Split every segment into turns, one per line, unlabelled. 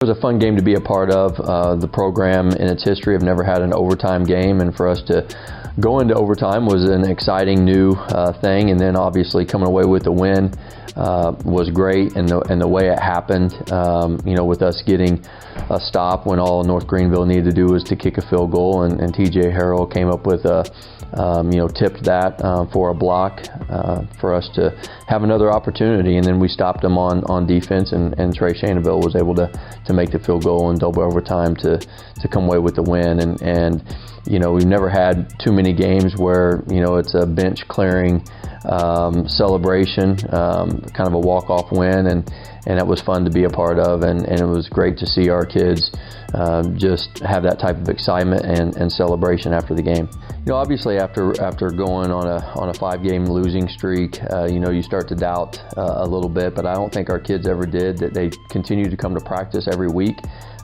It was a fun game to be a part of. The program in its history have never had an overtime game, and for us to go into overtime was an exciting new thing, and then obviously coming away with the win was great, and the way it happened, with us getting a stop when all North Greenville needed to do was to kick a field goal, and TJ Harrell came up with tipped that for a block for us to have another opportunity, and then we stopped them on defense, and Trey Shanaville was able to make the field goal in double overtime to come away with the win, and we've never had too many games where it's a bench clearing celebration, kind of a walk-off win, and it was fun to be a part of, and it was great to see our kids just have that type of excitement and celebration after the game. Obviously after going on a 5-game losing streak, you start to doubt a little bit, but I don't think our kids ever did. That they continued to come to practice every week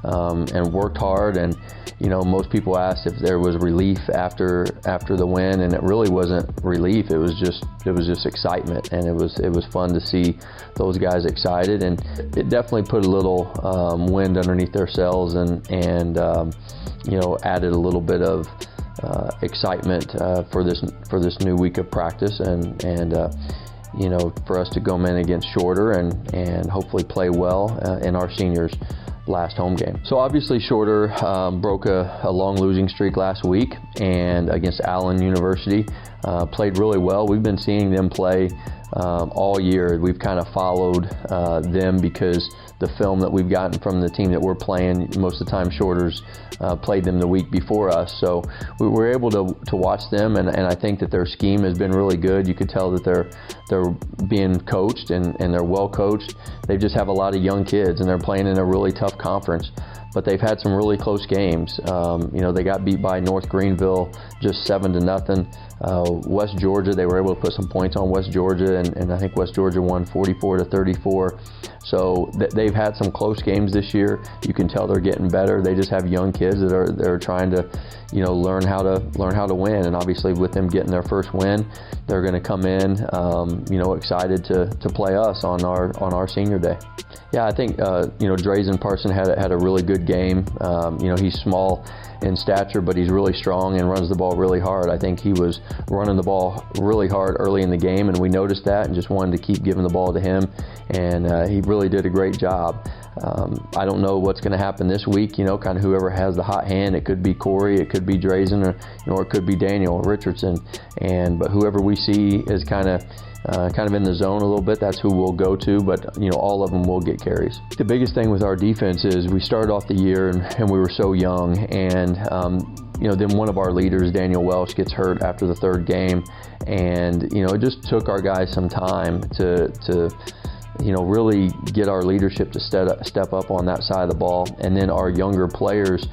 and worked hard, and most people asked if there was relief after the win, and it really wasn't relief. It was just excitement, and it was fun to see those guys excited, and it definitely put a little wind underneath their sails, and added a little bit of excitement for this new week of practice, and for us to go in against Shorter and hopefully play well in our seniors' last home game. So obviously Shorter broke a long losing streak last week, and against Allen University played really well. We've been seeing them play all year. We've kind of followed them because the film that we've gotten from the team that we're playing, most of the time Shorter's played them the week before us. So we were able to watch them, and I think that their scheme has been really good. You could tell that they're being coached, and they're well coached. They just have a lot of young kids, and they're playing in a really tough conference. But they've had some really close games. They got beat by North Greenville just 7-0. West Georgia, they were able to put some points on West Georgia, and I think West Georgia won 44-34. So they've had some close games this year. You can tell they're getting better. They just have young kids that are trying to, learn how to win. And obviously, with them getting their first win, they're going to come in, excited to play us on our senior day. Yeah, I think Drazen Parson had a really good game. He's small in stature, but he's really strong and runs the ball really hard. I think he was running the ball really hard early in the game, and we noticed that and just wanted to keep giving the ball to him, and he really did a great job. I don't know what's going to happen this week, kind of whoever has the hot hand. It could be Corey, it could be Drazen, or it could be Daniel Richardson, but whoever we see is kind of in the zone a little bit, that's who we'll go to, but all of them will get carries. The biggest thing with our defense is we started off the year and we were so young, and then one of our leaders, Daniel Welsh, gets hurt after the third game, and it just took our guys some time to really get our leadership to step up on that side of the ball, and then our younger players,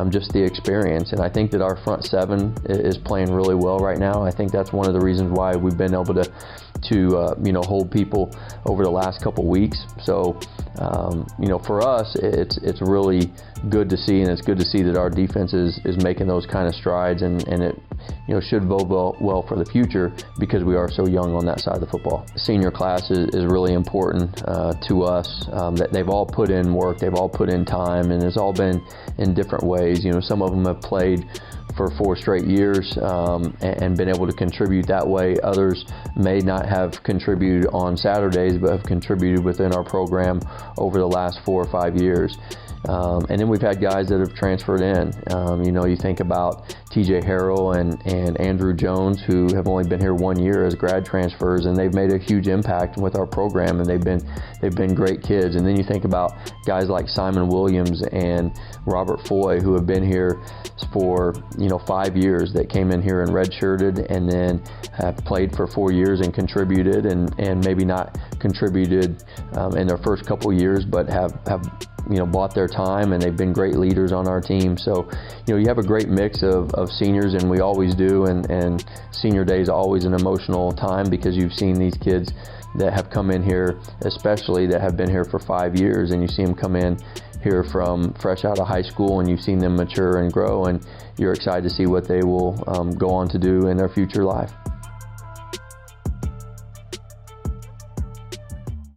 just the experience. And I think that our front seven is playing really well right now. I think that's one of the reasons why we've been able to hold people over the last couple weeks. So for us, it's really good to see, and it's good to see that our defense is making those kind of strides, and it should bode well for the future because we are so young on that side of the football. The senior class is really important to us. That they've all put in work, they've all put in time, and it's all been in different ways. Some of them have played for 4 straight years and been able to contribute that way. Others may not have contributed on Saturdays, but have contributed within our program over the last 4 or 5 years. And then we've had guys that have transferred in. You think about TJ Harrell and Andrew Jones, who have only been here 1 year as grad transfers, and they've made a huge impact with our program, and they've been great kids. And then you think about guys like Simon Williams and Robert Foy, who have been here for 5 years, that came in here and redshirted, and then have played for 4 years and contributed, and maybe not contributed in their first couple years, but have bought their time, and they've been great leaders on our team. So you have a great mix of seniors, and we always do, and senior day is always an emotional time because you've seen these kids that have come in here, especially that have been here for 5 years, and you see them come in here from fresh out of high school, and you've seen them mature and grow, and you're excited to see what they will go on to do in their future life.